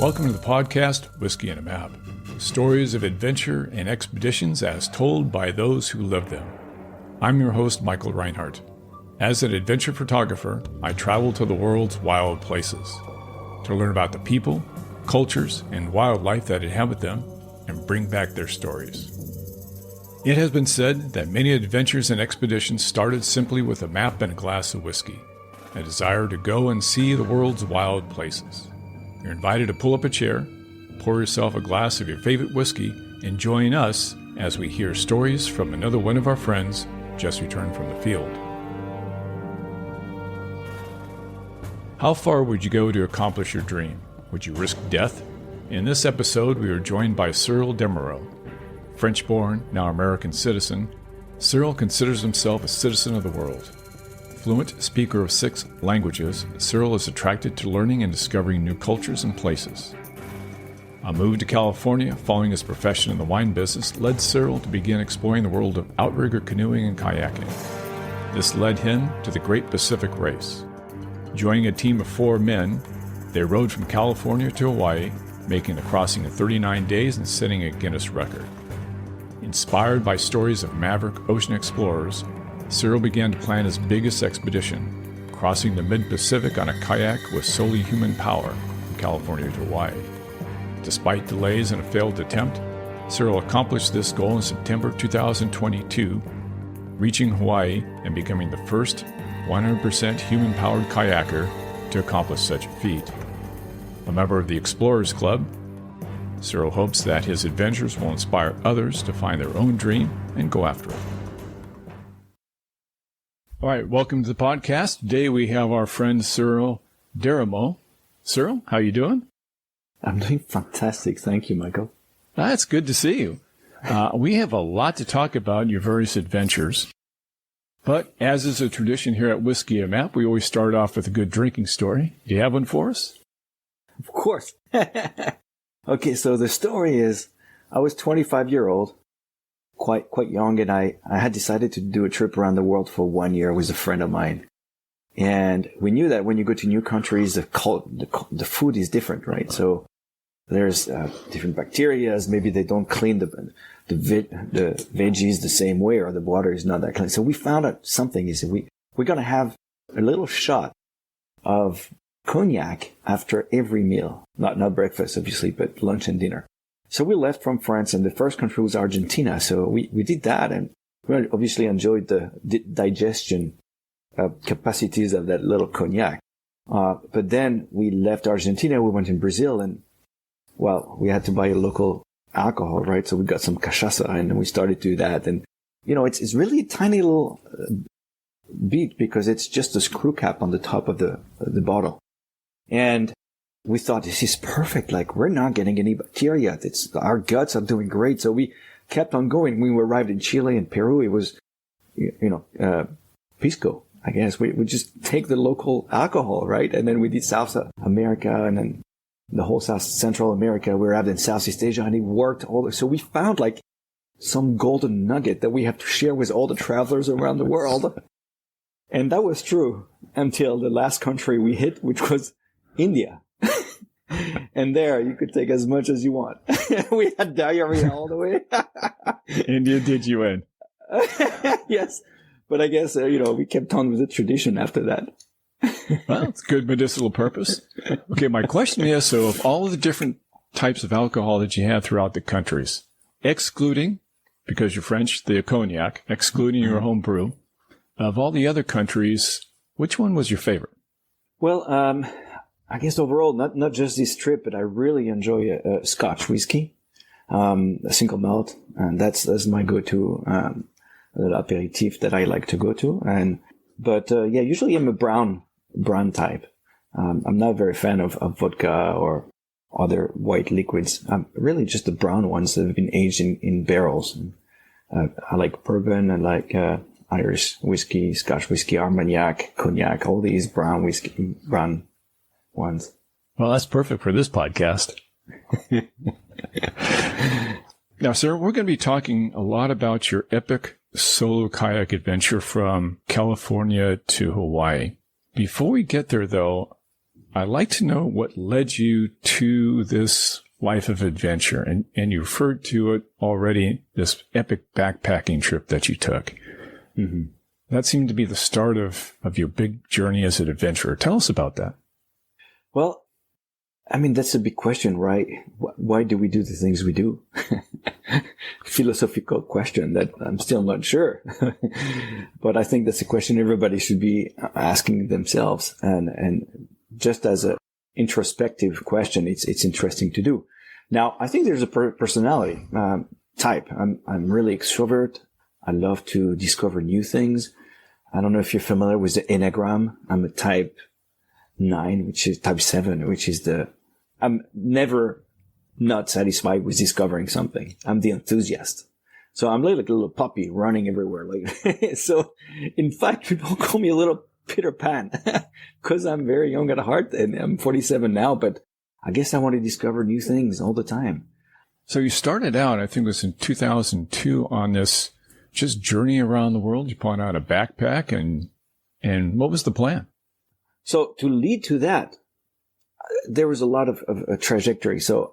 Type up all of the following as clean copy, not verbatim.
Welcome to the podcast, Whiskey and a Map. Stories of adventure and expeditions as told by those who live them. I'm your host, Michael Reinhart. As an adventure photographer, I travel to the world's wild places to learn about the people, cultures, and wildlife that inhabit them and bring back their stories. It has been said that many adventures and expeditions started simply with a map and a glass of whiskey, a desire to go and see the world's wild places. You're invited to pull up a chair, pour yourself a glass of your favorite whiskey, and join us as we hear stories from another one of our friends just returned from the field. How far would you go to accomplish your dream? Would you risk death? In this episode, we are joined by Cyril Derreumaux. French-born, now American citizen, Cyril considers himself a citizen of the world. Fluent speaker of 6 languages, Cyril is attracted to learning and discovering new cultures and places. A move to California following his profession in the wine business led Cyril to begin exploring the world of outrigger canoeing and kayaking. This led him to the Great Pacific Race. Joining a team of 4 men, they rode from California to Hawaii, making the crossing in 39 days and setting a Guinness record. Inspired by stories of maverick ocean explorers, Cyril began to plan his biggest expedition, crossing the mid-Pacific on a kayak with solely human power from California to Hawaii. Despite delays and a failed attempt, Cyril accomplished this goal in September 2022, reaching Hawaii and becoming the first 100% human-powered kayaker to accomplish such a feat. A member of the Explorers Club, Cyril hopes that his adventures will inspire others to find their own dream and go after it. All right, welcome to the podcast. Today we have our friend Cyril Derreumaux. Cyril, how you doing? I'm doing fantastic. Thank you, Michael. That's good to see you. We have a lot to talk about in your various adventures. But as is a tradition here at Whiskey and Map, we always start off with a good drinking story. Do you have one for us? Of course. Okay, so the story is, I was 25-year-old, quite young, and I had decided to do a trip around the world for 1 year with a friend of mine. And we knew that when you go to new countries, the food is different, right? So there's different bacteria. Maybe they don't clean the veggies the same way, or the water is not that clean. So we found out something is we're going to have a little shot of cognac after every meal. Not breakfast, obviously, but lunch and dinner. So we left from France, and the first country was Argentina. So we did that, and we obviously enjoyed the digestion capacities of that little cognac. But then we left Argentina, we went in Brazil, and, well, we had to buy a local alcohol, right? So we got some cachaça, and we started to do that. And, you know, it's really a tiny little bead, because it's just a screw cap on the top of the bottle. And we thought, this is perfect. Like, we're not getting any bacteria. Our guts are doing great. So we kept on going. When we arrived in Chile and Peru, it was, pisco, I guess. We just take the local alcohol, right? And then we did South America, and then the whole South Central America. We were out in Southeast Asia, and it worked so we found like some golden nugget that we have to share with all the travelers around the world. And that was true until the last country we hit, which was India. And there, you could take as much as you want. We had diarrhea all the way. India did you in. Yes. But I guess, we kept on with the tradition after that. Well, it's good medicinal purpose. Okay, my question is, so of all of the different types of alcohol that you have throughout the countries, excluding, because you're French, the cognac, excluding your home brew, of all the other countries, which one was your favorite? Well, I guess overall, not just this trip, but I really enjoy Scotch whiskey, a single malt, and that's my go-to aperitif that I like to go to. But usually I'm a brown type. I'm not a very fan of vodka or other white liquids. I'm really just the brown ones that have been aged in barrels. I like bourbon. I like Irish whiskey, Scotch whiskey, Armagnac, cognac, all these brown ones. Well, that's perfect for this podcast. Now, sir, we're going to be talking a lot about your epic solo kayak adventure from California to Hawaii. Before we get there, though, I'd like to know what led you to this life of adventure. And you referred to it already, this epic backpacking trip that you took. Mm-hmm. That seemed to be the start of your big journey as an adventurer. Tell us about that. Well, I mean, that's a big question, right? Why do we do the things we do? Philosophical question that I'm still not sure. But I think that's a question everybody should be asking themselves. And just as an introspective question, it's interesting to do. Now, I think there's a personality type. I'm really extrovert. I love to discover new things. I don't know if you're familiar with the Enneagram. I'm a type 9, which is type 7, which is I'm never not satisfied with discovering something. I'm the enthusiast. So I'm like a little puppy running everywhere. So in fact, people call me a little Peter Pan because I'm very young at heart and I'm 47 now, but I guess I want to discover new things all the time. So you started out, I think it was in 2002, on this just journey around the world. You bought out a backpack and what was the plan? So to lead to that, there was a lot of a trajectory. So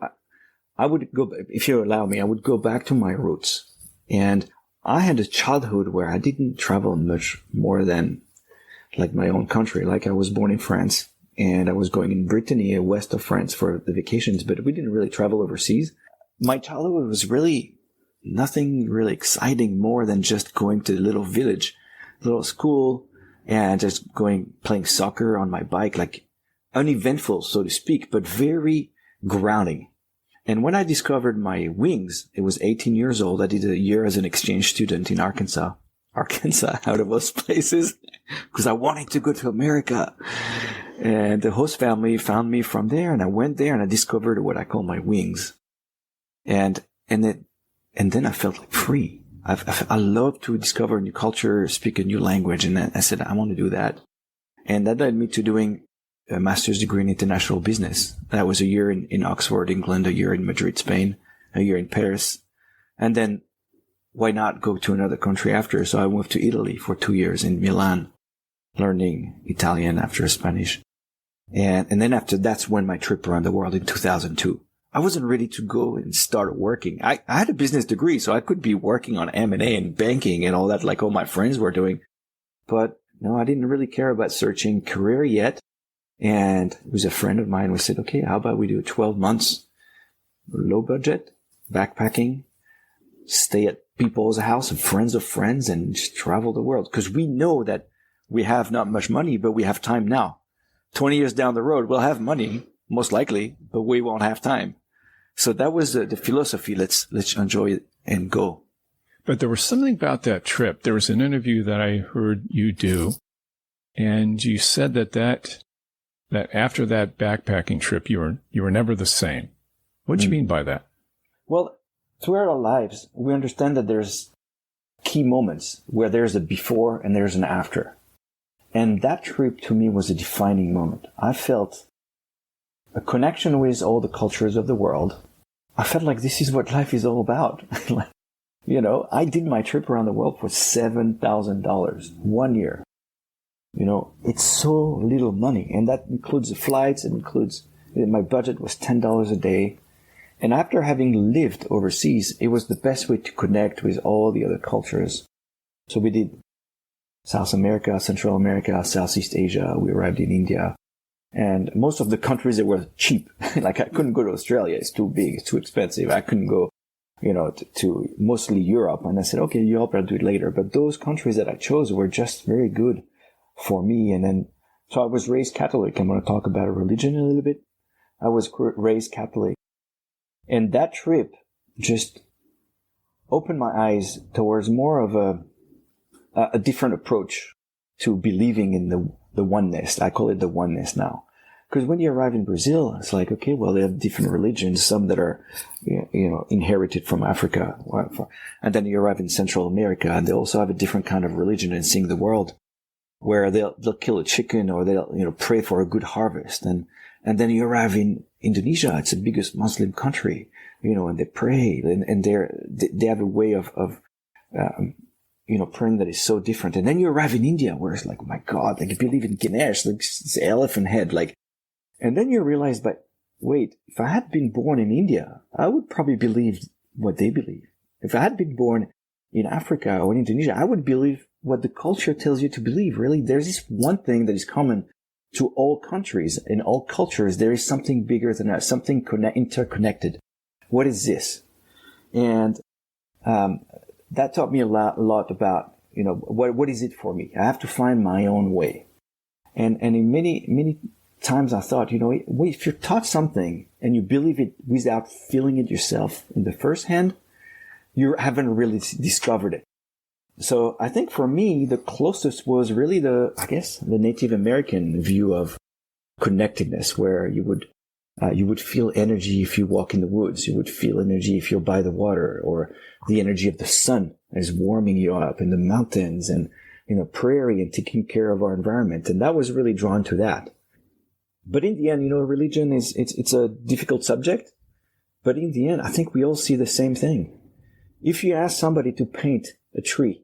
I would go, if you allow me, I would go back to my roots. And I had a childhood where I didn't travel much more than like my own country. Like I was born in France and I was going in Brittany, west of France for the vacations, but we didn't really travel overseas. My childhood was really nothing really exciting more than just going to the little village, little school, and just playing soccer on my bike, like uneventful, so to speak, but very grounding. And when I discovered my wings, it was 18 years old. I did a year as an exchange student in Arkansas, out of those places, because I wanted to go to America. And the host family found me from there, and I went there and I discovered what I call my wings. And then I felt like free. I love to discover a new culture, speak a new language. And I said, I want to do that. And that led me to doing a master's degree in international business. That was a year in Oxford, England, a year in Madrid, Spain, a year in Paris. And then why not go to another country after? So I moved to Italy for 2 years in Milan, learning Italian after Spanish. And then after, that's when my trip around the world in 2002. I wasn't ready to go and start working. I had a business degree, so I could be working on M&A and banking and all that like all my friends were doing. But no, I didn't really care about searching career yet. And it was a friend of mine who said, okay, how about we do 12 months, low budget, backpacking, stay at people's house and friends of friends and just travel the world. Because we know that we have not much money, but we have time now. 20 years down the road, we'll have money, most likely, but we won't have time. So that was the philosophy. Let's enjoy it and go. But there was something about that trip. There was an interview that I heard you do, and you said that after that backpacking trip, you were never the same. What do you mean by that? Well, throughout our lives, we understand that there's key moments where there's a before and there's an after. And that trip to me was a defining moment. I felt a connection with all the cultures of the world. I felt like this is what life is all about. I did my trip around the world for $7,000 1 year. It's so little money. And that includes the flights. It includes, my budget was $10 a day. And after having lived overseas, it was the best way to connect with all the other cultures. So we did South America, Central America, Southeast Asia. We arrived in India. And most of the countries that were cheap, like I couldn't go to Australia. It's too big. It's too expensive. I couldn't go, to mostly Europe. And I said, okay, Europe, I'll do it later. But those countries that I chose were just very good for me. And then, so I was raised Catholic. I'm going to talk about religion a little bit. I was raised Catholic. And that trip just opened my eyes towards more of a different approach to believing in the oneness. I call it the oneness now. Because when you arrive in Brazil, it's like, okay, well, they have different religions, some that are, inherited from Africa. And then you arrive in Central America, and they also have a different kind of religion and seeing the world, where they'll kill a chicken or they'll, pray for a good harvest. And then you arrive in Indonesia. It's the biggest Muslim country, and they pray and they have a way of praying that is so different. And then you arrive in India, where it's like, oh my God, like you believe in Guinness, like this elephant head, like, And then you realize, but wait, if I had been born in India, I would probably believe what they believe. If I had been born in Africa or in Indonesia, I would believe what the culture tells you to believe. Really, there's this one thing that is common to all countries and all cultures. There is something bigger than that, something interconnected. What is this? And that taught me a lot about, what is it for me? I have to find my own way. And in many times I thought, if you're taught something and you believe it without feeling it yourself in the first hand, you haven't really discovered it. So I think for me, the closest was really the Native American view of connectedness, where you would feel energy if you walk in the woods. You would feel energy if you're by the water, or the energy of the sun is warming you up in the mountains and, prairie, and taking care of our environment. And that was really drawn to that. But in the end, religion it's a difficult subject. But in the end, I think we all see the same thing. If you ask somebody to paint a tree,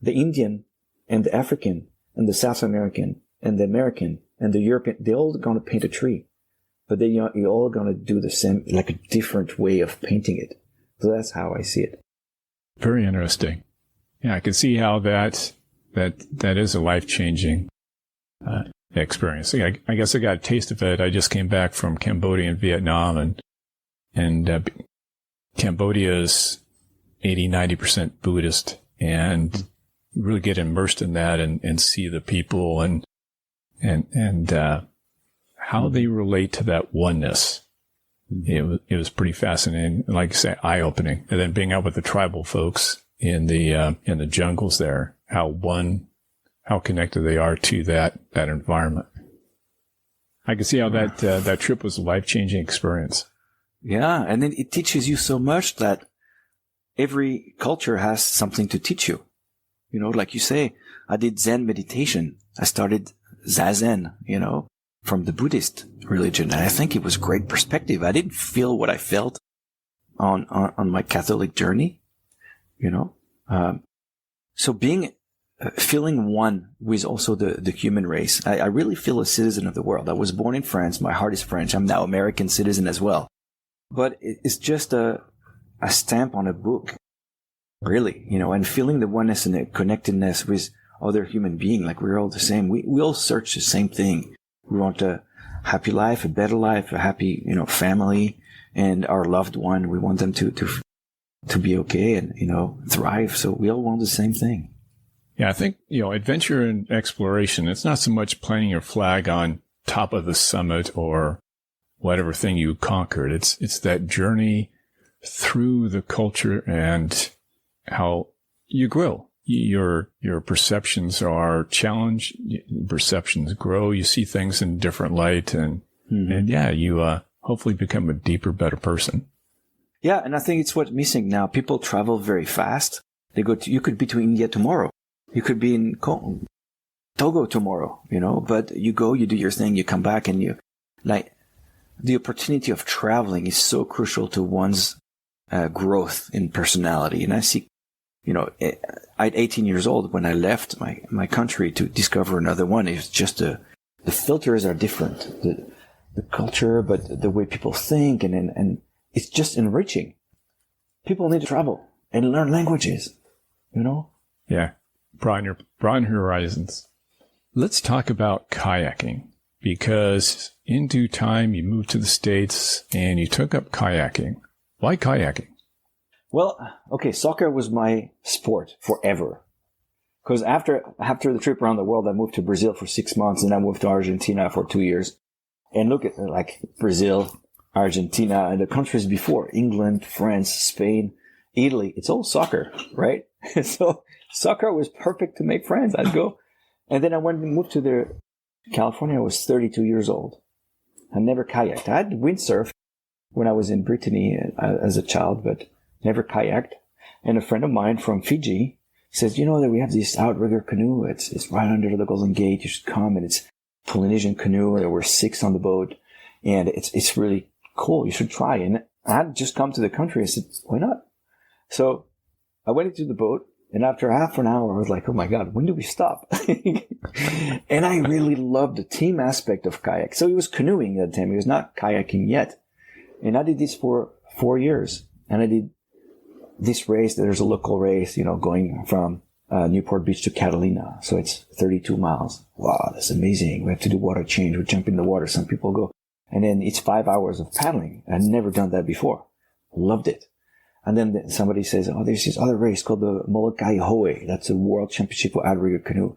the Indian and the African and the South American and the American and the European, they're all going to paint a tree. But you're all going to do the same, like a different way of painting it. So that's how I see it. Very interesting. Yeah, I can see how that is a life-changing experience. I guess I got a taste of it. I just came back from Cambodia and Vietnam, and Cambodia is 80-90% Buddhist, and really get immersed in that and see the people and how they relate to that oneness. It was pretty fascinating, like I say, eye-opening. And then being out with the tribal folks in the jungles there, how connected they are to that environment. I can see how that trip was a life-changing experience. Yeah, and then it teaches you so much that every culture has something to teach you. Like you say, I did Zen meditation. I started Zazen, from the Buddhist religion. And I think it was great perspective. I didn't feel what I felt on my Catholic journey, So feeling one with also the human race. I really feel a citizen of the world. I was born in France. My heart is French. I'm now American citizen as well. But it's just a stamp on a book, really, and feeling the oneness and the connectedness with other human beings, like we're all the same. We all search the same thing. We want a happy life, a better life, a happy, family, and our loved one. We want them to be okay and, thrive. So we all want the same thing. Yeah, I think, adventure and exploration, it's not so much planting your flag on top of the summit or whatever thing you conquered. It's that journey through the culture and how you grow. Your perceptions are challenged, perceptions grow, you see things in different light, and you hopefully become a deeper, better person. Yeah, and I think it's what's missing now. People travel very fast. You could be to India tomorrow. You could be in Togo tomorrow, but you go, you do your thing, you come back, and the opportunity of traveling is so crucial to one's growth in personality. And I see, at 18 years old, when I left my country to discover another one, it's just the filters are different, the culture, but the way people think, and it's just enriching. People need to travel and learn languages, Yeah, broaden horizons. Let's talk about kayaking, because in due time you moved to the States and you took up kayaking. Why kayaking? Well, okay, soccer was my sport forever. Because after the trip around the world, I moved to Brazil for 6 months, and I moved to Argentina for 2 years. And look at Brazil, Argentina, and the countries before, England, France, Spain, Italy. It's all soccer, right? So soccer was perfect to make friends. I'd go. And then I went and moved to California. I was 32 years old. I never kayaked. I had windsurf when I was in Brittany as a child, but never kayaked. And a friend of mine from Fiji says, that we have this outrigger canoe. It's right under the Golden Gate. You should come. And it's Polynesian canoe. There were 6 on the boat. And it's really cool. You should try. And I had just come to the country. I said, why not? So I went into the boat And after half an hour, I was like, oh my God, when do we stop? And I really loved the team aspect of kayak. So it was canoeing at the time. It was not kayaking yet. And I did this for 4 years. And I did this race. There's a local race, going from Newport Beach to Catalina. So it's 32 miles. Wow, that's amazing. We have to do water change. We jump in the water. Some people go. And then it's 5 hours of paddling. I'd never done that before. Loved it. And then somebody says, oh, there's this other race called the Molokai Hoe. That's a world championship for outrigger canoe.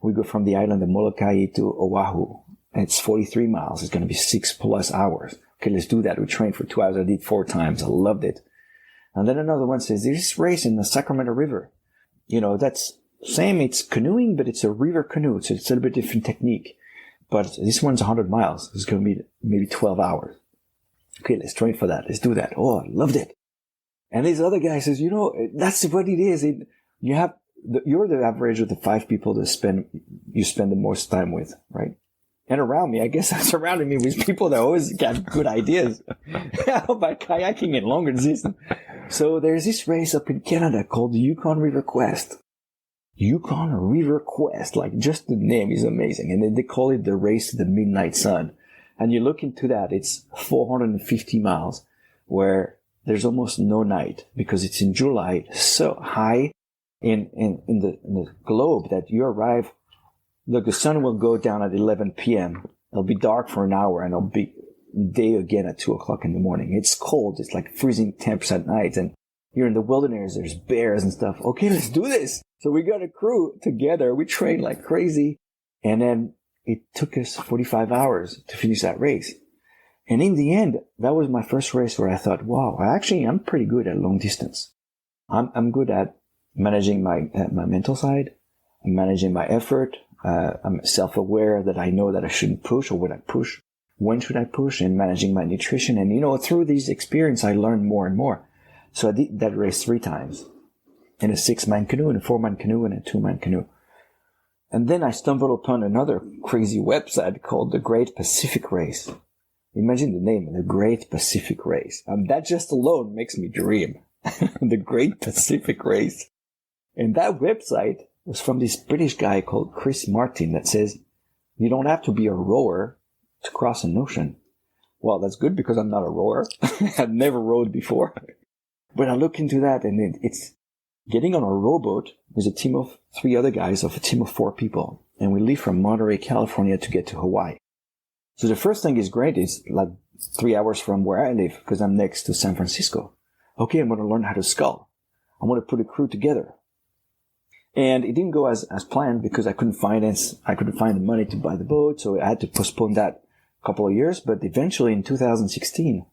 We go from the island of Molokai to Oahu. And it's 43 miles. It's going to be 6+ hours. Okay, let's do that. We trained for 2 hours. I did 4 times. I loved it. And then another one says, there's this race in the Sacramento River. That's same. It's canoeing, but it's a river canoe. So it's a little bit different technique. But this one's 100 miles. It's going to be maybe 12 hours. Okay, let's train for that. Let's do that. Oh, I loved it. And this other guy says, that's what it is. You're the average of the 5 people that you spend the most time with, right? And around me, I guess I surrounded me with people that always got good ideas about kayaking and longer distance. So there's this race up in Canada called the Yukon River Quest. Yukon River Quest, like just the name is amazing. And then they call it the Race to the Midnight Sun. And you look into that, it's 450 miles where there's almost no night because it's in July, so high in the globe that you arrive. Look, the sun will go down at 11 p.m. It'll be dark for an hour and it'll be day again at 2 o'clock in the morning. It's cold. It's like freezing temps at night. And you're in the wilderness. There's bears and stuff. Okay, let's do this. So we got a crew together. We trained like crazy. And then it took us 45 hours to finish that race. And in the end, that was my first race where I thought, wow, I'm pretty good at long distance. I'm good at managing my mental side. I'm managing my effort. I'm self-aware that I know that I shouldn't push, or when I push, when should I push, and managing my nutrition. And, through these experiences, I learned more and more. So I did that race 3 times in a 6-man canoe, in a 4-man canoe, and a 2-man canoe. And then I stumbled upon another crazy website called the Great Pacific Race. Imagine the name, the Great Pacific Race. That just alone makes me dream. The Great Pacific Race. And that website was from this British guy called Chris Martin that says, you don't have to be a rower to cross an ocean. Well, that's good because I'm not a rower. I've never rowed before. But I look into that and it's getting on a rowboat with a team of 3 other guys of a team of 4 people. And we leave from Monterey, California to get to Hawaii. So the first thing is great. It's like 3 hours from where I live because I'm next to San Francisco. Okay, I'm going to learn how to scull. I'm going to put a crew together. And it didn't go as planned because I couldn't finance. I couldn't find the money to buy the boat. So I had to postpone that a couple of years. But eventually in 2016,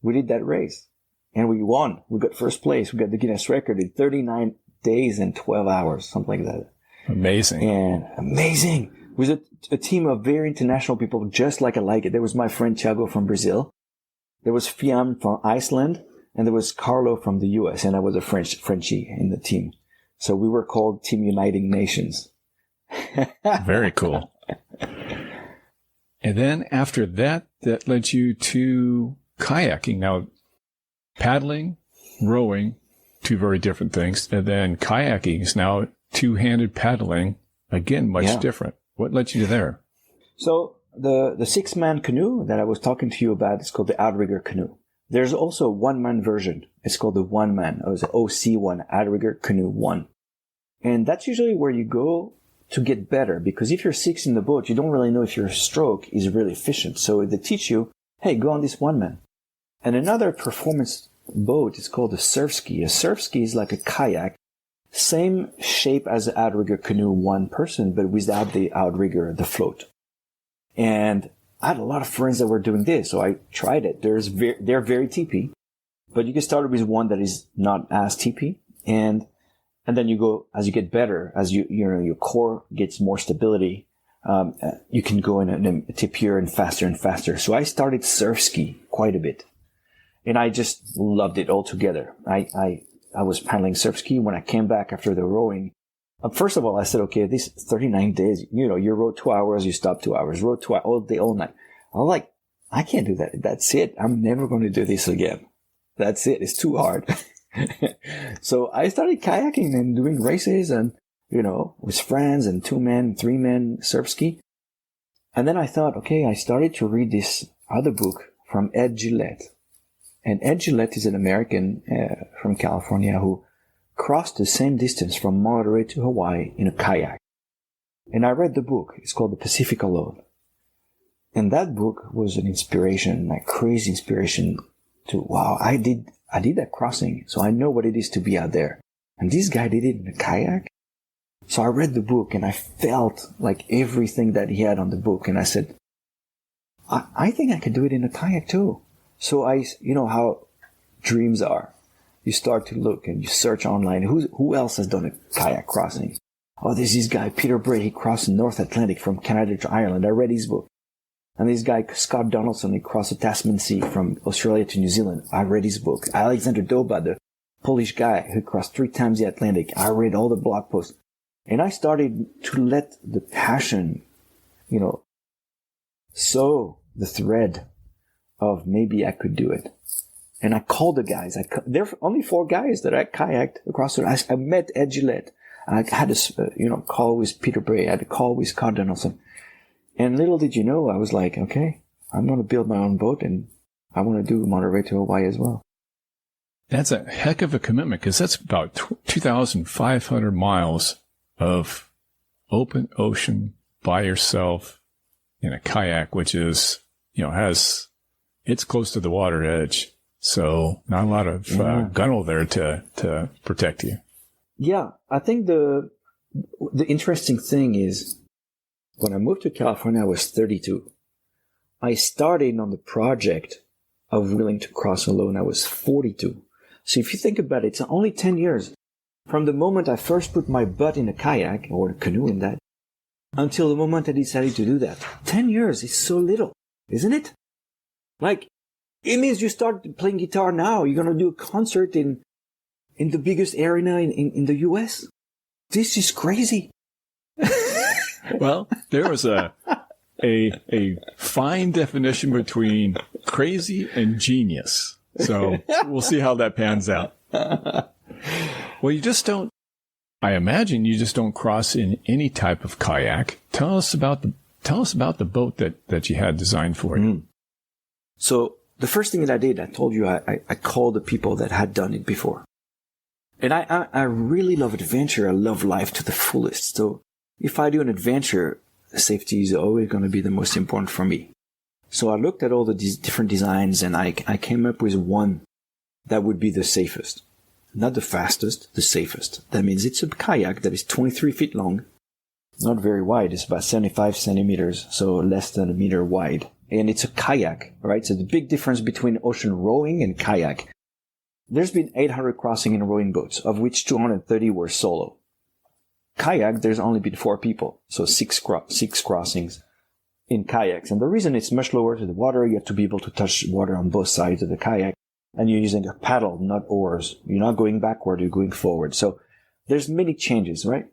we did that race and we won. We got first place. We got the Guinness record in 39 days and 12 hours, something like that. Amazing. And amazing. It was a team of very international people, just like I like it. There was my friend Thiago from Brazil. There was Fiam from Iceland. And there was Carlo from the US. And I was a Frenchie in the team. So we were called Team Uniting Nations. Very cool. And then after that led you to kayaking. Now, paddling, rowing, 2 very different things. And then kayaking is now 2-handed paddling. Again, much different. What led you to there? So the 6-man canoe that I was talking to you about is called the outrigger canoe. There's also a 1-man version. It's called the 1-man. It was the OC1, outrigger canoe 1. And that's usually where you go to get better, because if you're 6 in the boat, you don't really know if your stroke is really efficient. So they teach you, hey, go on this 1-man. And another performance boat is called a surf ski. A surf ski is like a kayak, same shape as the outrigger canoe 1 person, but without the outrigger, the float. And I had a lot of friends that were doing this, so I tried it. They're very TP, but you can start with one that is not as TP, and then you go, as you get better, as your core gets more stability, you can go in and tippier and faster. So I started surf ski quite a bit, and I just loved it altogether. I was paddling surf ski when I came back after the rowing. First of all, I said, okay, these 39 days, you row 2 hours, you stop 2 hours, row 2 hours, all day, all night. I'm like, I can't do that. That's it. I'm never going to do this again. That's it. It's too hard. So I started kayaking and doing races and, with friends and 2-man, 3-man surf ski. And then I thought, okay, I started to read this other book from Ed Gillette. And Ed Gillette is an American from California who crossed the same distance from Monterey to Hawaii in a kayak. And I read the book. It's called The Pacific Alone. And that book was an inspiration, like crazy inspiration to, wow, I did that crossing. So I know what it is to be out there. And this guy did it in a kayak. So I read the book and I felt like everything that he had on the book. And I said, I think I could do it in a kayak too. So how dreams are. You start to look and you search online. Who else has done a kayak crossing? Oh, there's this guy, Peter Bray. He crossed the North Atlantic from Canada to Ireland. I read his book. And this guy, Scott Donaldson, he crossed the Tasman Sea from Australia to New Zealand. I read his book. Alexander Doba, the Polish guy who crossed 3 times the Atlantic. I read all the blog posts. And I started to let the passion, sew the thread of maybe I could do it. And I called the guys. There were only 4 guys that I kayaked across the. I met Ed Gillette. I had a call with Peter Bray. I had a call with Scott Donaldson. And little did you know, I was like, okay, I'm going to build my own boat and I want to do Monterey to Hawaii as well. That's a heck of a commitment because that's about 2,500 miles of open ocean by yourself in a kayak, which is, it's close to the water edge. So not a lot of gunnel there to protect you. Yeah. I think the interesting thing is when I moved to California, I was 32. I started on the project of Willing to Cross Alone. I was 42. So if you think about it, it's only 10 years from the moment I first put my butt in a kayak or a canoe in that until the moment I decided to do that. 10 years is so little, isn't it? Like, it means you start playing guitar now. You're going to do a concert in the biggest arena in the US. This is crazy. Well, there was a fine definition between crazy and genius. So we'll see how that pans out. Well, I imagine you just don't cross in any type of kayak. Tell us about the boat that you had designed for you. Mm. So the first thing that I did, I told you, I called the people that had done it before. And I really love adventure. I love life to the fullest. So if I do an adventure, safety is always going to be the most important for me. So I looked at all the different designs and I came up with one that would be the safest. Not the fastest, the safest. That means it's a kayak that is 23 feet long, not very wide. It's about 75 centimeters, so less than a meter wide. And it's a kayak, right? So the big difference between ocean rowing and kayak. There's been 800 crossing and rowing boats, of which 230 were solo. Kayak, there's only been 4 people, so 6 crossings in kayaks. And the reason it's much lower to the water, you have to be able to touch water on both sides of the kayak. And you're using a paddle, not oars. You're not going backward, you're going forward. So there's many changes, right?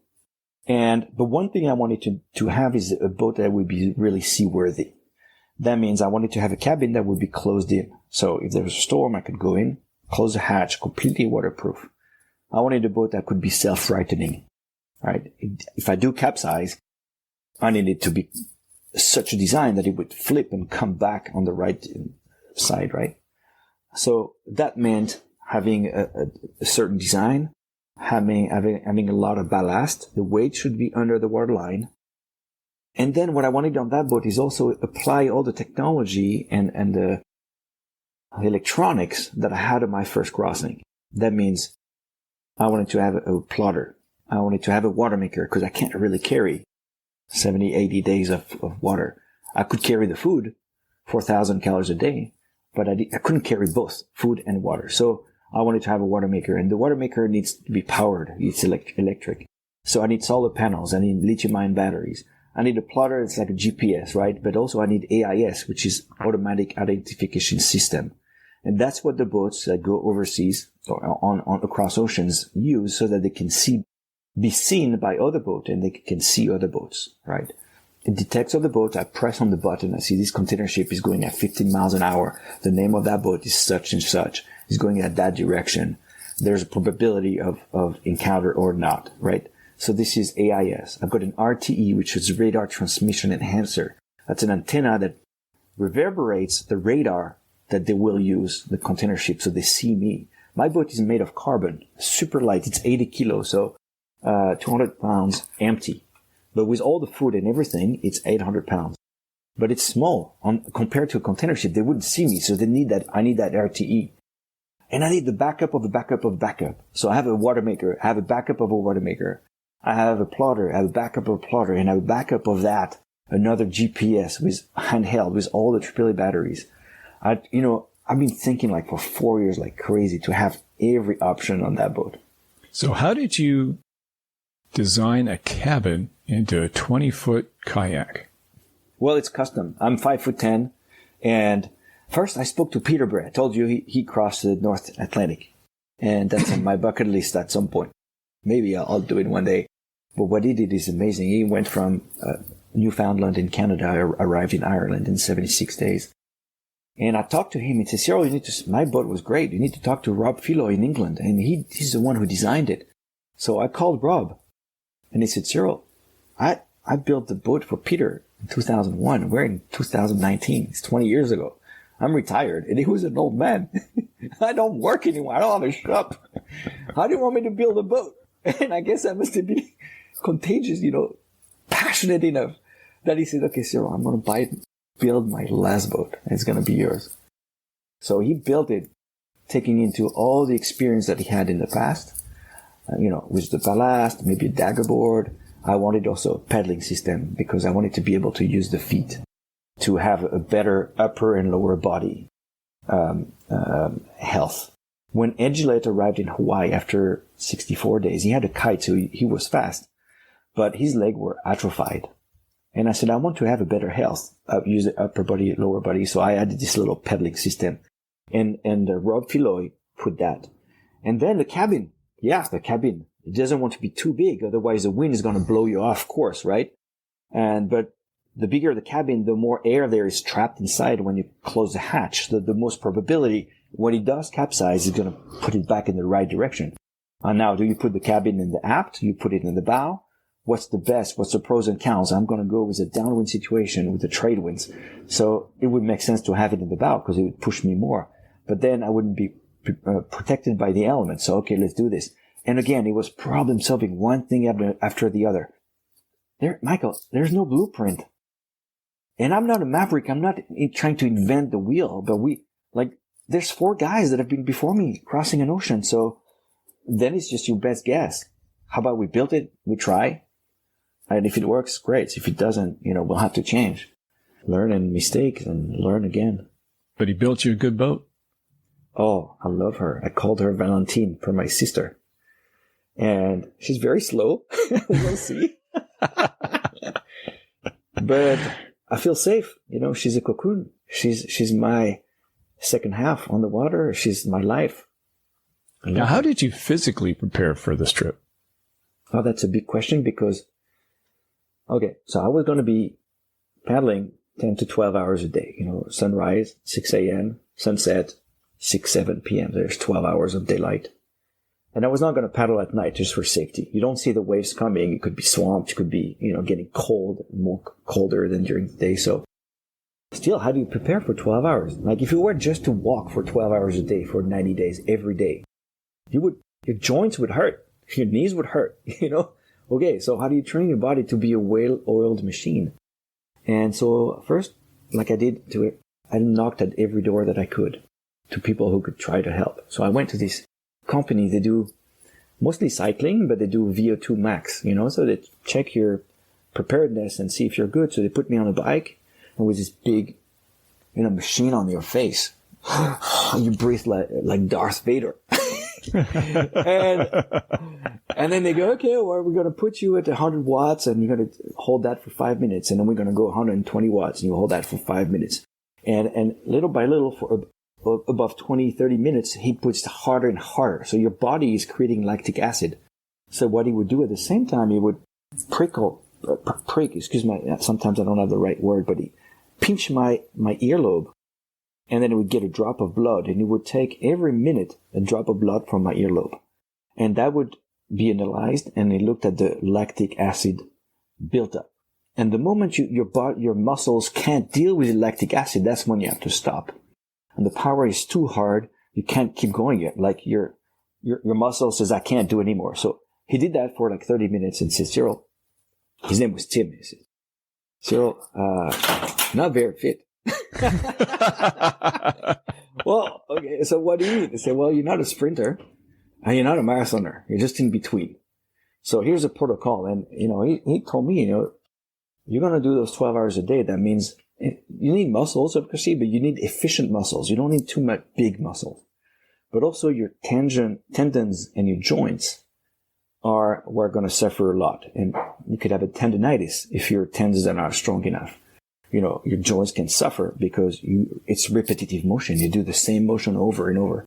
But one thing I wanted to have is a boat that would be really seaworthy. That means I wanted to have a cabin that would be closed in. So if there was a storm, I could go in, close the hatch, completely waterproof. I wanted a boat that could be self-rightening, right? If I do capsize, I need it to be such a design that it would flip and come back on the right side, right? So that meant having a certain design, having a lot of ballast. The weight should be under the waterline. And then what I wanted on that boat is also apply all the technology and the electronics that I had on my first crossing. That means I wanted to have a plotter. I wanted to have a water maker because I can't really carry 70, 80 days of water. I could carry the food, 4,000 calories a day. But I couldn't carry both food and water. So I wanted to have a water maker, and the water maker needs to be powered. It's electric. So I need solar panels. I need lithium-ion batteries. I need a plotter. It's like a GPS, right? But also I need AIS, which is automatic identification system. And that's what the boats that go overseas or on across oceans use so that they can be seen by other boats and they can see other boats, right? It detects other boats. I press on the button. I see this container ship is going at 15 miles an hour. The name of that boat is such and such. It's going at that direction. there's a probability of encounter or not, right? So this is AIS. I've got an RTE, which is radar transmission enhancer. That's an antenna that reverberates the radar that they will use, the container ship, so they see me. My boat is made of carbon, super light. It's 80 kilos, so 200 pounds empty. But with all the food and everything, it's 800 pounds. But it's small compared to a container ship. They wouldn't see me, so they need that. I need that RTE. And I need the backup of the backup of backup. So I have a water maker. I have a backup of a water maker. I have a plotter. I have a backup of a plotter. And I have a backup of that. Another GPS with handheld with all the AAA batteries. I've been thinking like for 4 years like crazy to have every option on that boat. So how did you design a cabin into a 20-foot kayak? Well, it's custom. I'm 5'10", and first I spoke to Peter Bray. I told you he crossed the North Atlantic, and that's on my bucket list at some point. Maybe I'll do it one day. But what he did is amazing. He went from Newfoundland in Canada, arrived in Ireland in 76 days. And I talked to him and said, Cyril, my boat was great. You need to talk to Rob Philo in England. And he's the one who designed it. So I called Rob and he said, Cyril, I built the boat for Peter in 2001. We're in 2019. It's 20 years ago. I'm retired. And he was an old man. I don't work anymore. I don't have a shop. How do you want me to build a boat? And I guess I must have been contagious, passionate enough that he said, okay, Cyril, I'm going to build my last boat. And it's going to be yours. So he built it, taking into all the experience that he had in the past, with the ballast, maybe a dagger board. I wanted also a pedaling system because I wanted to be able to use the feet to have a better upper and lower body health. When Edgelett arrived in Hawaii after 64 days, he had a kite, so he was fast, but his legs were atrophied. And I said, I want to have a better health, use the upper body, lower body. So I added this little pedaling system. And Rob Philoy put that. And then the cabin. Yeah, the cabin. It doesn't want to be too big. Otherwise the wind is going to blow you off course, right? But the bigger the cabin, the more air there is trapped inside when you close the hatch. The most probability when it does capsize is going to put it back in the right direction. Now, do you put the cabin in the aft? Do you put it in the bow? What's the best? What's the pros and cons? I'm going to go with a downwind situation with the trade winds. So it would make sense to have it in the bow because it would push me more. But then I wouldn't be protected by the elements. So, okay, let's do this. And again, it was problem solving one thing after the other. Michael, there's no blueprint. And I'm not a maverick. I'm not trying to invent the wheel, but there's 4 guys that have been before me crossing an ocean. So then it's just your best guess. How about we build it? We try. And if it works, great. If it doesn't, we'll have to change. Learn and mistake and learn again. But he built you a good boat. Oh, I love her. I called her Valentine for my sister. And she's very slow. We'll see. But I feel safe. She's a cocoon. She's my second half on the water. She's my life. Now, how did you physically prepare for this trip? Oh, that's a big question because, okay, so I was going to be paddling 10 to 12 hours a day. Sunrise, 6 a.m., sunset, 6, 7 p.m. There's 12 hours of daylight. And I was not going to paddle at night just for safety. You don't see the waves coming. It could be swamped. It could be, getting cold, more colder than during the day. So still, how do you prepare for 12 hours? Like if you were just to walk for 12 hours a day for 90 days every day, your joints would hurt. Your knees would hurt, Okay, so how do you train your body to be a well-oiled machine? And so first, like I did to it, I knocked at every door that I could to people who could try to help. So I went to this company. They do mostly cycling, but they do VO2 max, so they check your preparedness and see if you're good. So they put me on a bike and with this big, machine on your face. You breathe like Darth Vader. and then they go, okay, well, we're going to put you at 100 watts and you're going to hold that for 5 minutes. And then we're going to go 120 watts and you hold that for 5 minutes. And little by little, for above 20, 30 minutes, he puts harder and harder. So your body is creating lactic acid. So what he would do at the same time, he would prick, sometimes I don't have the right word, but he pinched my earlobe and then it would get a drop of blood, and it would take every minute a drop of blood from my earlobe. And that would be analyzed, and it looked at the lactic acid built up. And the moment your muscles can't deal with the lactic acid, that's when you have to stop. And the power is too hard, you can't keep going yet. Like your muscle says, I can't do it anymore. So he did that for like 30 minutes and said, Cyril, his name was Tim. He said, Cyril, not very fit. Well, okay, so what do you mean? They say, well, you're not a sprinter and you're not a marathoner. You're just in between. So here's a protocol. And, he told me, you're going to do those 12 hours a day. That means you need muscles, obviously, but you need efficient muscles. You don't need too much big muscles. But also your tendons and your joints we're going to suffer a lot. And you could have a tendonitis if your tendons are not strong enough. Your joints can suffer because it's repetitive motion. You do the same motion over and over.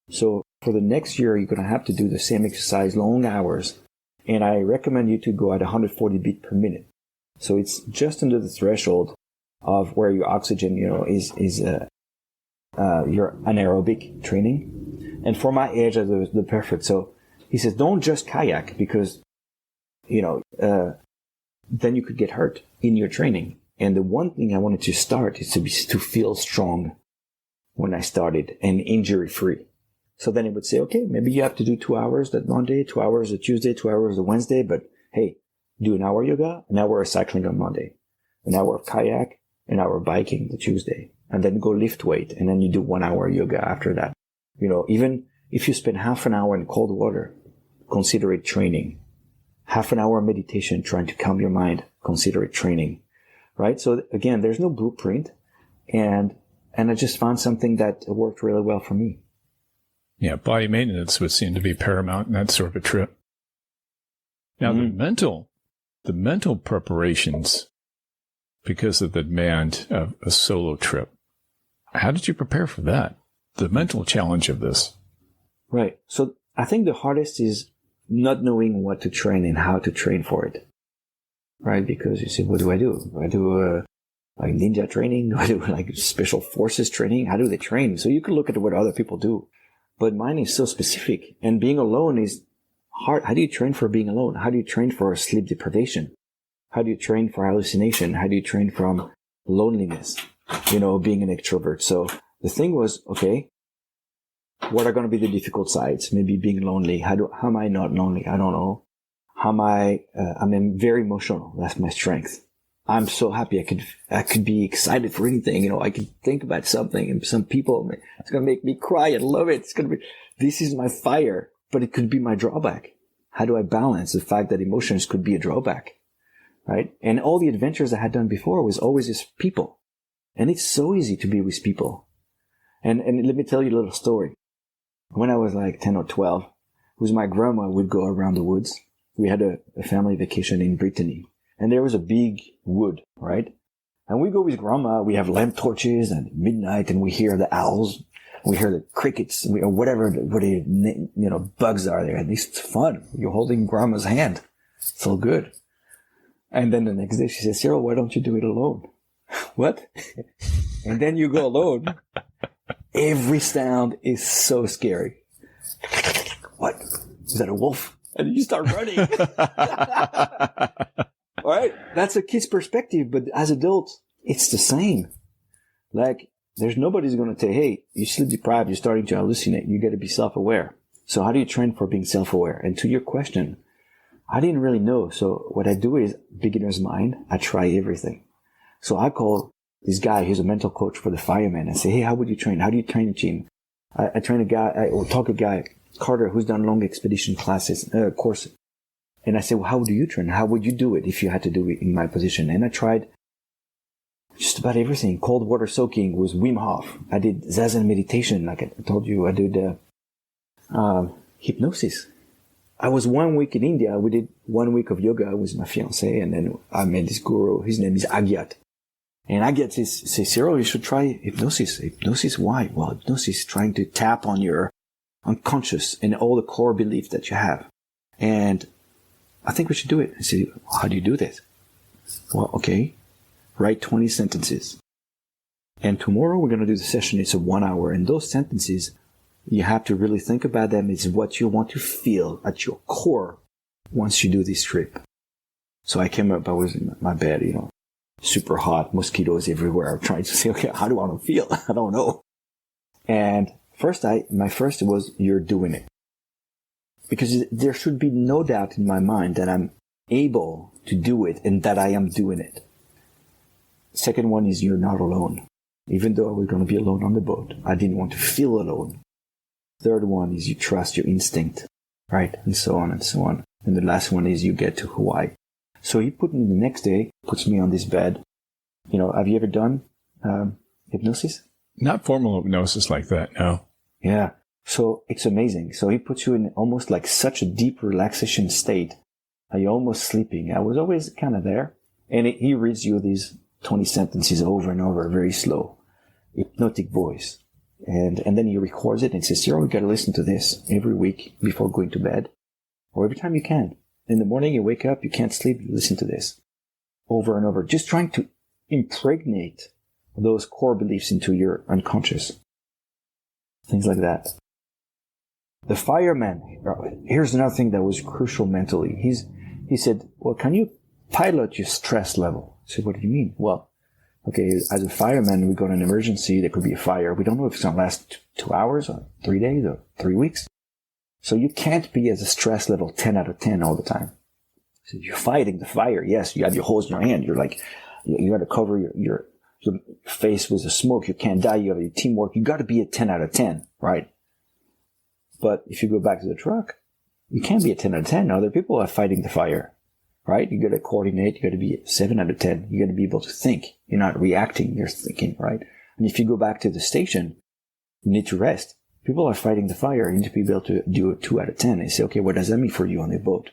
So for the next year, you're going to have to do the same exercise, long hours. And I recommend you to go at 140 beats per minute. So it's just under the threshold of where your oxygen, is your anaerobic training. And for my age, that's the perfect. So he says, don't just kayak because, then you could get hurt in your training. And the one thing I wanted to start is to feel strong when I started and injury free. So then it would say, okay, maybe you have to do 2 hours that Monday, 2 hours a Tuesday, 2 hours a Wednesday, but hey, do an hour yoga, an hour of cycling on Monday, an hour of kayak, an hour of biking the Tuesday, and then go lift weight. And then you do 1 hour yoga after that. Even if you spend half an hour in cold water, consider it training. Half an hour meditation trying to calm your mind, consider it training. Right? So again, there's no blueprint. And I just found something that worked really well for me. Yeah, body maintenance would seem to be paramount in that sort of a trip. Now, the mental preparations, because of the demand of a solo trip, how did you prepare for that? The mental challenge of this. Right. So I think the hardest is not knowing what to train and how to train for it. Right? Because you say, what do? Do I do like ninja training? Do I do like special forces training? How do they train? So you can look at what other people do. But mine is so specific. And being alone is hard. How do you train for being alone? How do you train for sleep deprivation? How do you train for hallucination? How do you train from loneliness? Being an extrovert. So the thing was, okay, what are going to be the difficult sides? Maybe being lonely. How am I not lonely? I don't know. I'm very emotional. That's my strength. I'm so happy. I could be excited for anything. I could think about something and some people, it's going to make me cry. I love it. This is my fire, but it could be my drawback. How do I balance the fact that emotions could be a drawback? Right? And all the adventures I had done before was always with people. And it's so easy to be with people. And let me tell you a little story. When I was like 10 or 12, with my grandma, we'd go around the woods. We had a family vacation in Brittany, and there was a big wood, right? And we go with grandma, we have lamp torches and midnight, and we hear the owls, we hear the crickets, or whatever bugs are there. And it's fun. You're holding grandma's hand. It's all good. And then the next day she says, Cyril, why don't you do it alone? What? And then you go alone. Every sound is so scary. What? Is that a wolf? And you start running. All right. That's a kid's perspective. But as adults, it's the same. Like, there's nobody's going to say, hey, you sleep deprived. You're starting to hallucinate. You got to be self-aware. So how do you train for being self-aware? And to your question, I didn't really know. So what I do is beginner's mind. I try everything. So I call this guy who's a mental coach for the firemen and say, hey, how would you train? How do you train a team? I train a guy, or talk a guy, Carter, who's done long expedition courses. And I said, well, how do you train? How would you do it if you had to do it in my position? And I tried just about everything. Cold water soaking with Wim Hof. I did Zazen meditation. Like I told you, I did hypnosis. I was 1 week in India. We did 1 week of yoga with my fiance. And then I met this guru. His name is Agyat. And Agyat says, Cyril, you should try hypnosis. Hypnosis, why? Well, hypnosis is trying to tap on your unconscious and all the core beliefs that you have. And I think we should do it. I said, how do you do this? Well, okay, write 20 sentences. And tomorrow we're going to do the session. It's a 1 hour. And those sentences, you have to really think about them. It's what you want to feel at your core once you do this trip. So I came up, I was in my bed, super hot, mosquitoes everywhere. I'm trying to say, okay, how do I want to feel? I don't know. And my first was, you're doing it. Because there should be no doubt in my mind that I'm able to do it and that I am doing it. Second one is, you're not alone. Even though I was going to be alone on the boat, I didn't want to feel alone. Third one is, you trust your instinct, right? And so on and so on. And the last one is, you get to Hawaii. So he put me the next day, puts me on this bed. Have you ever done hypnosis? Not formal hypnosis like that, no. Yeah. So it's amazing. So he puts you in almost like such a deep relaxation state. You're almost sleeping. I was always kind of there. And he reads you these 20 sentences over and over, very slow, hypnotic voice. And then he records it and says, Cyril, you got to listen to this every week before going to bed, or every time you can. In the morning, you wake up, you can't sleep, you listen to this over and over, just trying to impregnate those core beliefs into your unconscious. Things like that. The fireman, here's another thing that was crucial mentally. He said, well, can you pilot your stress level? I said, what do you mean? Well, okay, as a fireman, we got an emergency. There could be a fire. We don't know if it's going to last 2 hours or 3 days or 3 weeks. So you can't be at a stress level 10 out of 10 all the time. So you're fighting the fire. Yes, you have your hose in your hand. You're like, you got to cover your face with the smoke. You can't die. You have your teamwork. You got to be at 10 out of 10, right? But if you go back to the truck, you can't be at 10 out of 10. Other people are fighting the fire, right? You got to coordinate. You got to be at 7 out of 10. You got to be able to think. You're not reacting. You're thinking, right? And if you go back to the station, you need to rest. People are fighting the fire. You need to be able to do a 2 out of 10. And say, okay, what does that mean for you on the boat?